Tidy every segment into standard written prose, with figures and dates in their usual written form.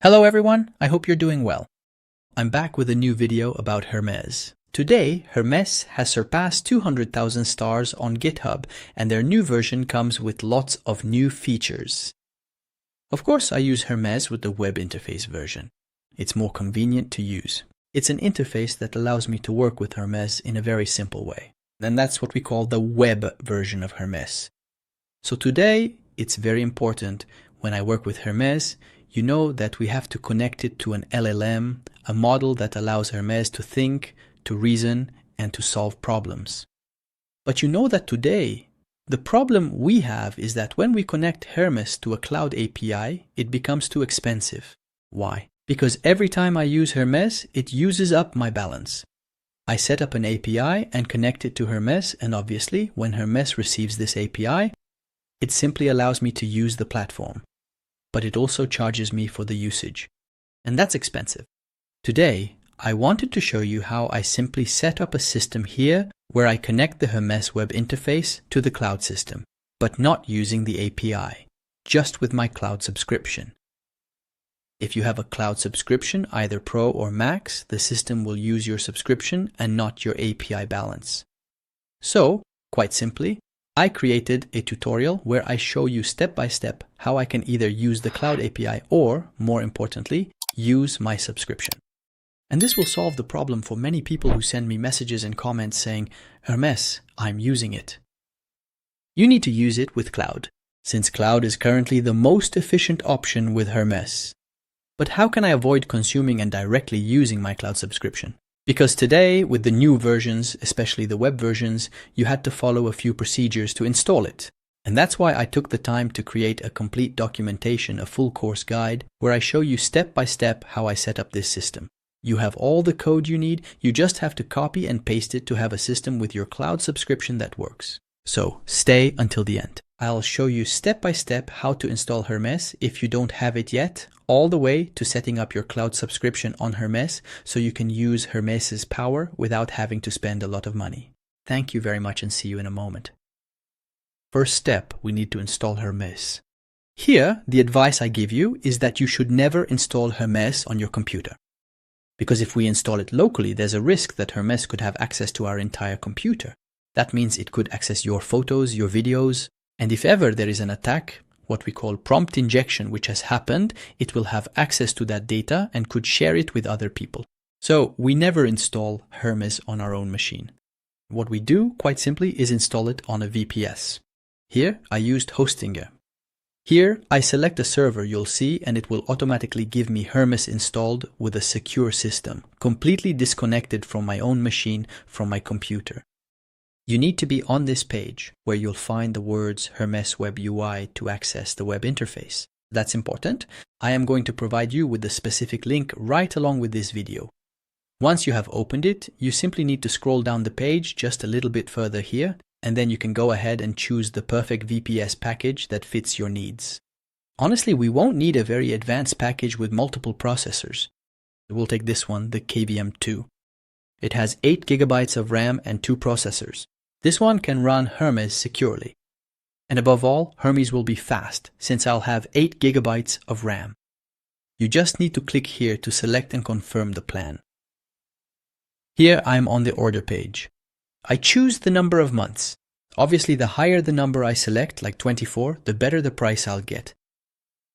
Hello everyone, I hope you're doing well. I'm back with a new video about Hermes. Today, Hermes has surpassed 200,000 stars on GitHub, and their new version comes with lots of new features. Of course, I use Hermes with the web interface version. It's more convenient to use. It's an interface that allows me to work with Hermes in a very simple way. And that's what we call the web version of Hermes. So today, it's very important when I work with Hermes, you know that we have to connect it to an LLM, a model that allows Hermes to think, to reason, and to solve problems. But you know that today, the problem we have is that when we connect Hermes to a cloud API, it becomes too expensive. Why? Because every time I use Hermes, it uses up my balance. I set up an API and connect it to Hermes, and obviously, when Hermes receives this API, it simply allows me to use the platform. But it also charges me for the usage. And that's expensive. Today, I wanted to show you how I simply set up a system here where I connect the Hermes web interface to the cloud system, but not using the API, just with my cloud subscription. If you have a cloud subscription, either Pro or Max, the system will use your subscription and not your API balance. So, quite simply, I created a tutorial where I show you step by step how I can either use the Cloud API or, more importantly, use my subscription. And this will solve the problem for many people who send me messages and comments saying, Hermes, I'm using it. You need to use it with Cloud, since Cloud is currently the most efficient option with Hermes. But how can I avoid consuming and directly using my Cloud subscription? Because today, with the new versions, especially the web versions, you had to follow a few procedures to install it. And that's why I took the time to create a complete documentation, a full course guide, where I show you step by step how I set up this system. You have all the code you need, you just have to copy and paste it to have a system with your cloud subscription that works. So, stay until the end. I'll show you step by step how to install Hermes if you don't have it yet, all the way to setting up your cloud subscription on Hermes so you can use Hermes's power without having to spend a lot of money. Thank you very much and see you in a moment. First step, we need to install Hermes. Here, the advice I give you is that you should never install Hermes on your computer. Because if we install it locally, there's a risk that Hermes could have access to our entire computer. That means it could access your photos, your videos, and if ever there is an attack, what we call prompt injection, which has happened, it will have access to that data and could share it with other people. So we never install Hermes on our own machine. What we do, quite simply, is install it on a VPS. Here, I used Hostinger. Here, I select a server you'll see, and it will automatically give me Hermes installed with a secure system, completely disconnected from my own machine, from my computer. You need to be on this page where you'll find the words Hermes WebUI to access the web interface. That's important. I am going to provide you with the specific link right along with this video. Once you have opened it, you simply need to scroll down the page just a little bit further here, and then you can go ahead and choose the perfect VPS package that fits your needs. Honestly, we won't need a very advanced package with multiple processors. We'll take this one, the KVM2. It has 8 GB of RAM and 2 processors. This one can run Hermes securely. And above all, Hermes will be fast, since I'll have 8 GB of RAM. You just need to click here to select and confirm the plan. Here I'm on the order page. I choose the number of months. Obviously, the higher the number I select, like 24, the better the price I'll get.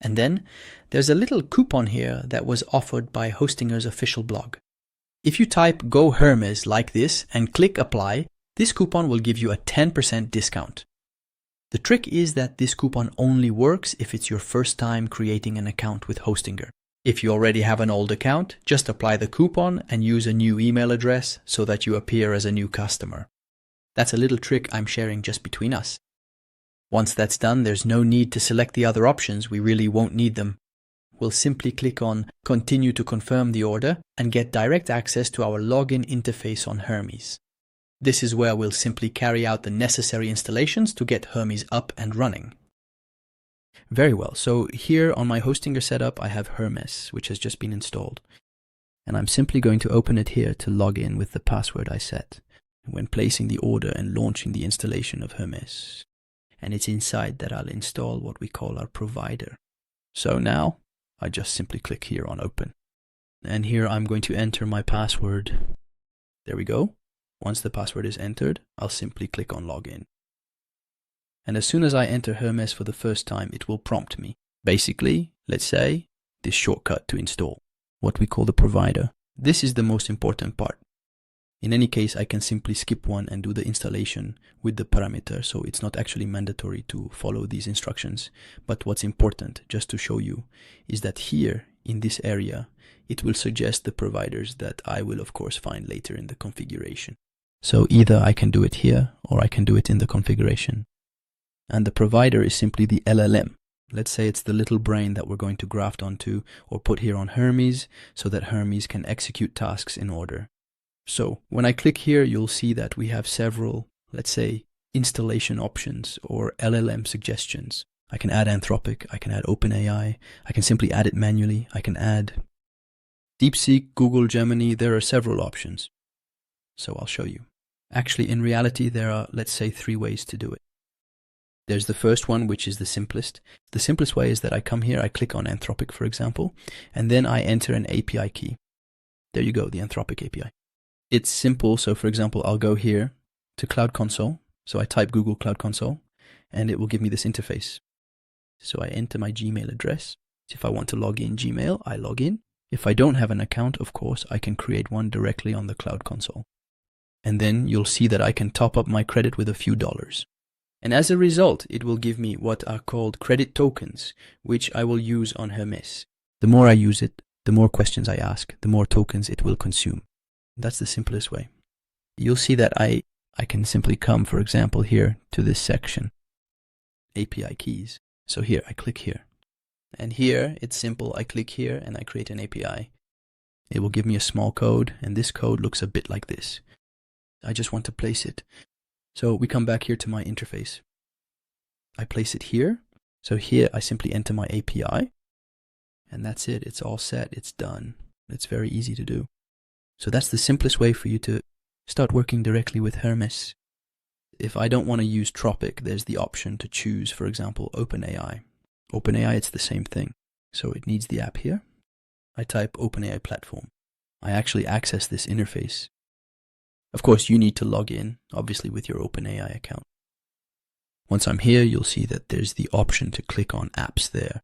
And then, there's a little coupon here that was offered by Hostinger's official blog. If you type Go Hermes like this and click Apply, this coupon will give you a 10% discount. The trick is that this coupon only works if it's your first time creating an account with Hostinger. If you already have an old account, just apply the coupon and use a new email address so that you appear as a new customer. That's a little trick I'm sharing just between us. Once that's done, there's no need to select the other options, we really won't need them. We'll simply click on Continue to confirm the order and get direct access to our login interface on Hermes. This is where we'll simply carry out the necessary installations to get Hermes up and running. Very well, so here on my Hostinger setup I have Hermes, which has just been installed. And I'm simply going to open it here to log in with the password I set when placing the order and launching the installation of Hermes. And it's inside that I'll install what we call our provider. So now, I just simply click here on open. And here I'm going to enter my password. There we go. Once the password is entered, I'll simply click on login. And as soon as I enter Hermes for the first time, it will prompt me. Basically, let's say, this shortcut to install, what we call the provider. This is the most important part. In any case, I can simply skip one and do the installation with the parameter, so it's not actually mandatory to follow these instructions. But what's important, just to show you, is that here, in this area, it will suggest the providers that I will of course find later in the configuration. So either I can do it here, or I can do it in the configuration. And the provider is simply the LLM. Let's say it's the little brain that we're going to graft onto or put here on Hermes, so that Hermes can execute tasks in order. So when I click here, you'll see that we have several, let's say, installation options or LLM suggestions. I can add Anthropic, I can add OpenAI, I can simply add it manually, I can add DeepSeek, Google, Gemini. There are several options. So I'll show you. Actually, in reality, there are, let's say, 3 ways to do it. There's the first one, which is the simplest. The simplest way is that I come here, I click on Anthropic, for example, and then I enter an API key. There you go, the Anthropic API. It's simple. So for example, I'll go here to Cloud Console. So I type Google Cloud Console and it will give me this interface. So I enter my Gmail address. If I want to log in Gmail, I log in. If I don't have an account, of course, I can create one directly on the Cloud Console. And then you'll see that I can top up my credit with a few dollars. And as a result, it will give me what are called credit tokens, which I will use on Hermes. The more I use it, the more questions I ask, the more tokens it will consume. That's the simplest way. You'll see that I can simply come, for example, here to this section, API keys. So here, I click here. And here, it's simple. I click here and I create an API. It will give me a small code, and this code looks a bit like this. I just want to place it. So we come back here to my interface. I place it here. So here, I simply enter my API. And that's it. It's all set. It's done. It's very easy to do. So that's the simplest way for you to start working directly with Hermes. If I don't want to use Tropic, there's the option to choose, for example, OpenAI. OpenAI, it's the same thing. So it needs the app here. I type OpenAI platform. I actually access this interface. Of course, you need to log in, obviously, with your OpenAI account. Once I'm here, you'll see that there's the option to click on apps there.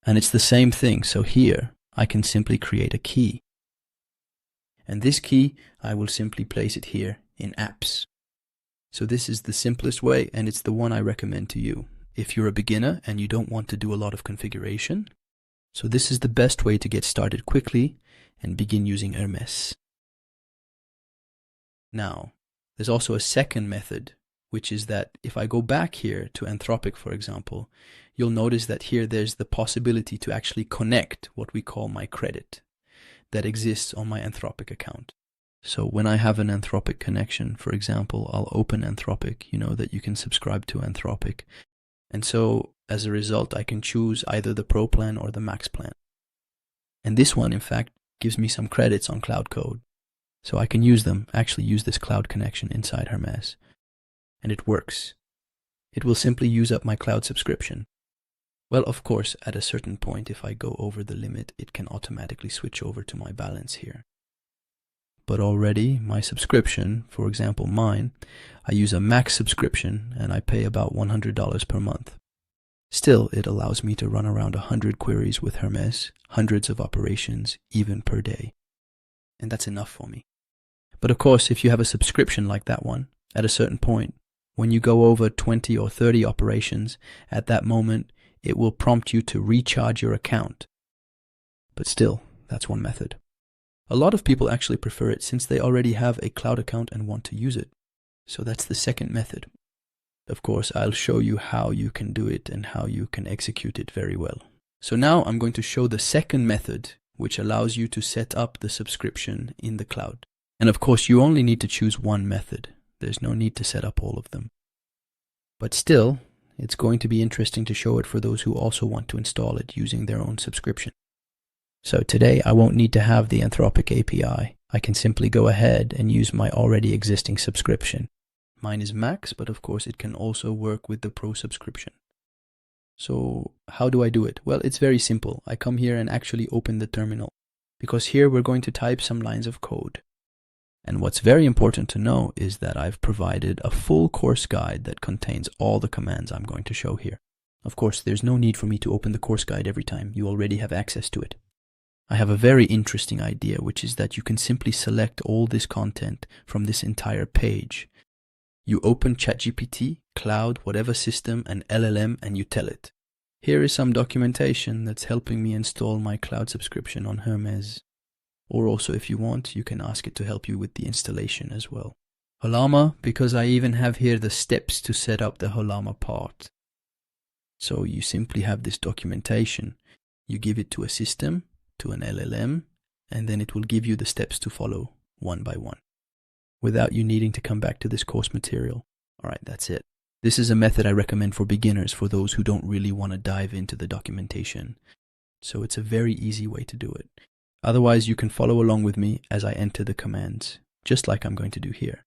And it's the same thing. So here, I can simply create a key. And this key, I will simply place it here in apps. So this is the simplest way, and it's the one I recommend to you if you're a beginner and you don't want to do a lot of configuration. So this is the best way to get started quickly and begin using Hermes. Now, there's also a second method, which is that if I go back here to Anthropic, for example, you'll notice that here there's the possibility to actually connect what we call my credit that exists on my Anthropic account. So when I have an Anthropic connection, for example, I'll open Anthropic, you know that you can subscribe to Anthropic. And so as a result, I can choose either the Pro plan or the Max plan. And this one, in fact, gives me some credits on Cloud Code. So I can use them, actually use this cloud connection inside Hermes. And it works. It will simply use up my cloud subscription. Well, of course, at a certain point, if I go over the limit, it can automatically switch over to my balance here. But already, my subscription, for example mine, I use a max subscription and I pay about $100 per month. Still, it allows me to run around 100 queries with Hermes, hundreds of operations, even per day. And that's enough for me. But of course, if you have a subscription like that one, at a certain point, when you go over 20 or 30 operations, at that moment, it will prompt you to recharge your account. But still, that's one method. A lot of people actually prefer it since they already have a cloud account and want to use it. So that's the second method. Of course, I'll show you how you can do it and how you can execute it very well. So now I'm going to show the second method, which allows you to set up the subscription in the cloud. And of course, you only need to choose one method. There's no need to set up all of them. But still, it's going to be interesting to show it for those who also want to install it using their own subscription. So today I won't need to have the Anthropic API. I can simply go ahead and use my already existing subscription. Mine is Max, but of course it can also work with the Pro subscription. So how do I do it? Well, it's very simple. I come here and actually open the terminal, because here we're going to type some lines of code. And what's very important to know is that I've provided a full course guide that contains all the commands I'm going to show here. Of course, there's no need for me to open the course guide every time. You already have access to it. I have a very interesting idea, which is that you can simply select all this content from this entire page. You open ChatGPT, Cloud, whatever system, and LLM, and you tell it. Here is some documentation that's helping me install my cloud subscription on Hermes. Or also, if you want, you can ask it to help you with the installation as well. Holama, because I even have here the steps to set up the Holama part. So you simply have this documentation. You give it to a system, to an LLM, and then it will give you the steps to follow one by one, without you needing to come back to this course material. All right, that's it. This is a method I recommend for beginners, for those who don't really want to dive into the documentation. So it's a very easy way to do it. Otherwise, you can follow along with me as I enter the commands, just like I'm going to do here.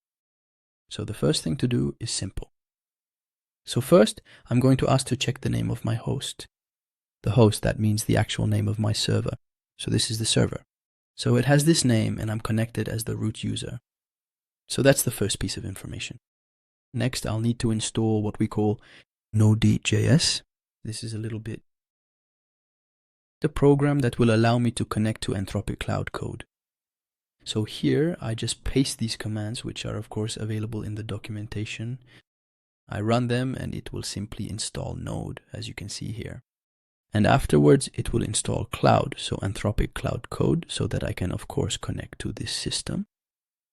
So the first thing to do is simple. So first, I'm going to ask to check the name of my host. The host, that means the actual name of my server. So this is the server. So it has this name and I'm connected as the root user. So that's the first piece of information. Next, I'll need to install what we call Node.js. This is a little bit the program that will allow me to connect to Anthropic Cloud Code. So here, I just paste these commands, which are of course available in the documentation. I run them and it will simply install Node, as you can see here. And afterwards, it will install Cloud, so Anthropic Cloud Code, so that I can of course connect to this system.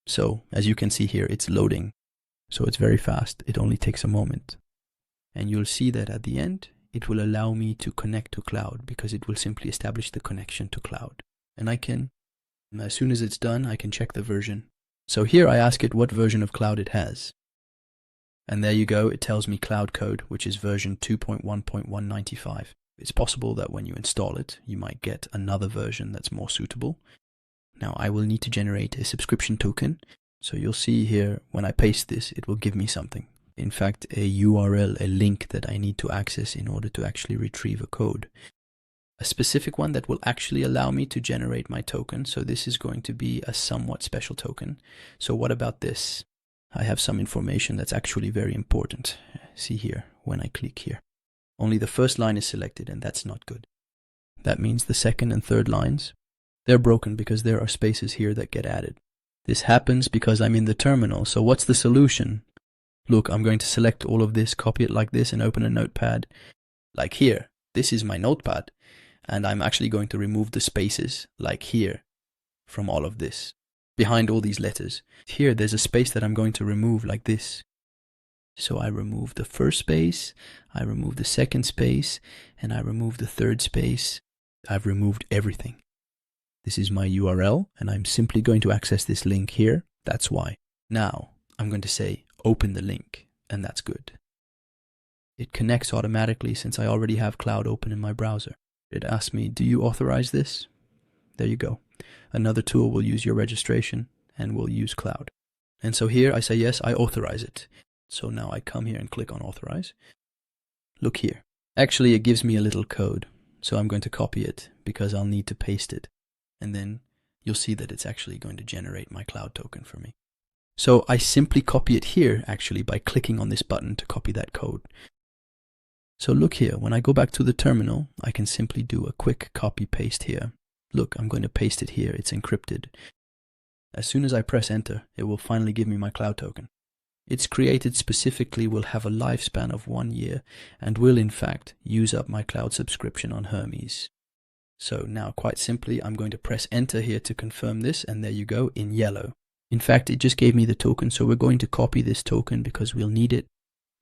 So as you can see here, it's loading. So it's very fast. It only takes a moment. And you'll see that at the end, it will allow me to connect to Cloud, because it will simply establish the connection to Cloud. And I can, as soon as it's done, I can check the version. So here I ask it what version of Cloud it has. And there you go, it tells me Cloud Code, which is version 2.1.195. It's possible that when you install it, you might get another version that's more suitable. Now I will need to generate a subscription token. So you'll see here, when I paste this, it will give me something. In fact, a URL, a link that I need to access in order to actually retrieve a code. A specific one that will actually allow me to generate my token. So this is going to be a somewhat special token. So what about this? I have some information that's actually very important. See here, when I click here. Only the first line is selected, and that's not good. That means the second and third lines, they're broken because there are spaces here that get added. This happens because I'm in the terminal. So what's the solution? Look, I'm going to select all of this, copy it like this, and open a notepad. Like here, this is my notepad. And I'm actually going to remove the spaces, like here, from all of this, behind all these letters. Here, there's a space that I'm going to remove like this. So I remove the first space, I remove the second space, and I remove the third space. I've removed everything. This is my URL, and I'm simply going to access this link here. That's why. Now, I'm going to say, open the link, and that's good. It connects automatically since I already have Cloud open in my browser. It asks me, do you authorize this? There you go. Another tool will use your registration and will use Cloud. And so here I say, yes, I authorize it. So now I come here and click on authorize. Look here. Actually, it gives me a little code. So I'm going to copy it because I'll need to paste it. And then you'll see that it's actually going to generate my Cloud token for me. So I simply copy it here, actually, by clicking on this button to copy that code. So look here, when I go back to the terminal, I can simply do a quick copy paste here. Look, I'm going to paste it here. It's encrypted. As soon as I press enter, it will finally give me my Cloud token. It's created specifically will have a lifespan of 1 year and will in fact use up my cloud subscription on Hermes. So now quite simply, I'm going to press enter here to confirm this, and there you go, in yellow. In fact, it just gave me the token, so we're going to copy this token because we'll need it.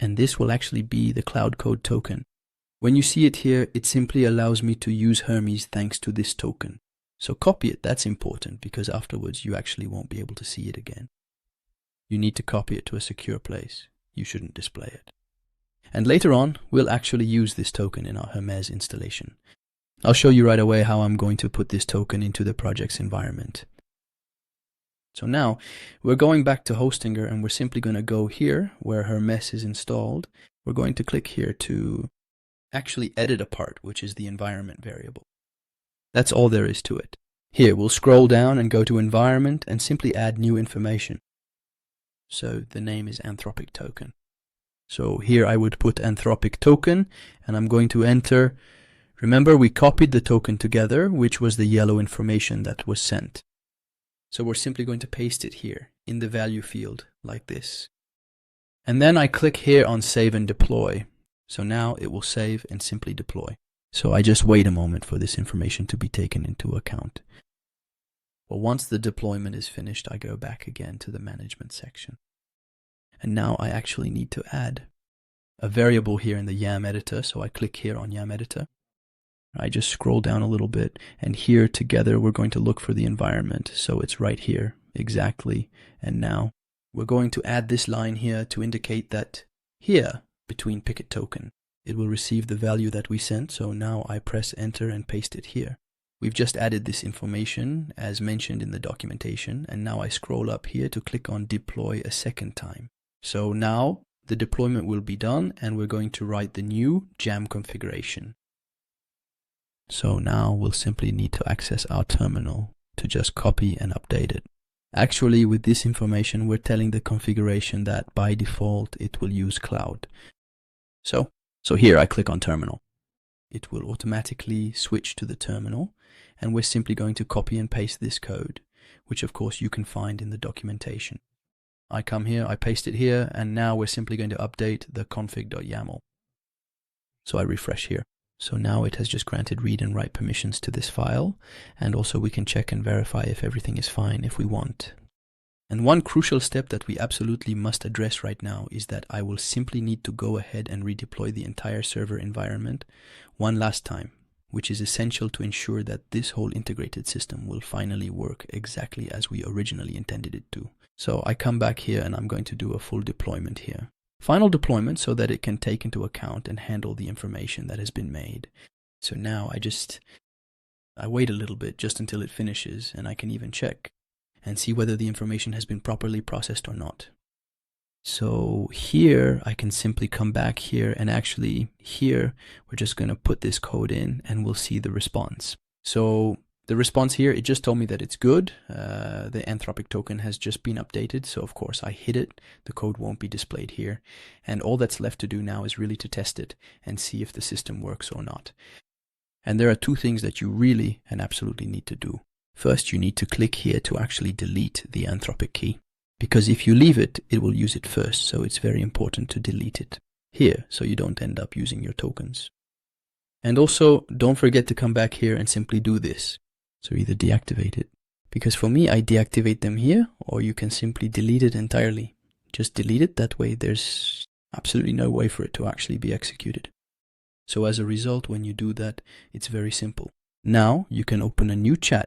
And this will actually be the Cloud Code token. When you see it here, it simply allows me to use Hermes thanks to this token. So copy it, that's important, because afterwards you actually won't be able to see it again. You need to copy it to a secure place. You shouldn't display it. And later on, we'll actually use this token in our Hermes installation. I'll show you right away how I'm going to put this token into the project's environment. So now we're going back to Hostinger, and we're simply going to go here where Hermes is installed. We're going to click here to actually edit a part, which is the environment variable. That's all there is to it. Here, we'll scroll down and go to environment and simply add new information. So the name is Anthropic Token. So here I would put Anthropic Token, and I'm going to enter. Remember, we copied the token together, which was the yellow information that was sent. So we're simply going to paste it here in the value field like this. And then I click here on Save and Deploy. So now it will save and simply deploy. So I just wait a moment for this information to be taken into account. Well, once the deployment is finished, I go back again to the management section. And now I actually need to add a variable here in the YAM editor. So I click here on YAM editor. I just scroll down a little bit, and here together we're going to look for the environment. So it's right here, exactly. And now we're going to add this line here to indicate that here, between picket token, it will receive the value that we sent. So now I press enter and paste it here. We've just added this information as mentioned in the documentation, and now I scroll up here to click on deploy a second time. So now the deployment will be done, and we're going to write the new jam configuration. So now we'll simply need to access our terminal to just copy and update it. Actually, with this information, we're telling the configuration that by default it will use cloud. So here I click on terminal. It will automatically switch to the terminal, and we're simply going to copy and paste this code, which of course you can find in the documentation. I come here, I paste it here, and now we're simply going to update the config.yaml. So I refresh here. So now it has just granted read and write permissions to this file, and also we can check and verify if everything is fine if we want. And one crucial step that we absolutely must address right now is that I will simply need to go ahead and redeploy the entire server environment one last time, which is essential to ensure that this whole integrated system will finally work exactly as we originally intended it to. So I come back here and I'm going to do a full deployment here. Final deployment so that it can take into account and handle the information that has been made. So now I wait a little bit just until it finishes, and I can even check and see whether the information has been properly processed or not. So here I can simply come back here, and actually here we're just going to put this code in and we'll see the response. So the response here, it just told me that it's good. The Anthropic token has just been updated. So of course I hit it. The code won't be displayed here. And all that's left to do now is really to test it and see if the system works or not. And there are two things that you really and absolutely need to do. First, you need to click here to actually delete the Anthropic key. Because if you leave it, it will use it first. So it's very important to delete it here so you don't end up using your tokens. And also, don't forget to come back here and simply do this. So either deactivate it, because for me, I deactivate them here, or you can simply delete it entirely. Just delete it, that way there's absolutely no way for it to actually be executed. So as a result, when you do that, it's very simple. Now you can open a new chat,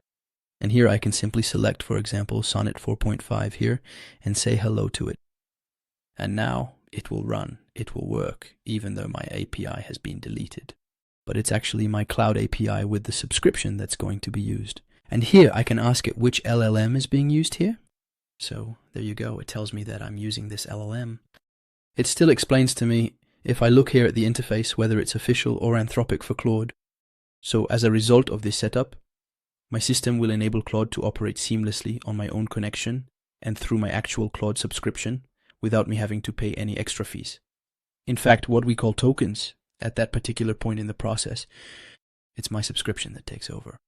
and here I can simply select, for example, Sonnet 4.5 here, and say hello to it. And now it will run, it will work, even though my API has been deleted. But it's actually my cloud API with the subscription that's going to be used. And here I can ask it which LLM is being used here. So there you go, it tells me that I'm using this LLM. It still explains to me, if I look here at the interface, whether it's official or Anthropic for Claude. So as a result of this setup, my system will enable Claude to operate seamlessly on my own connection and through my actual Claude subscription without me having to pay any extra fees. In fact, what we call tokens, at that particular point in the process, it's my subscription that takes over.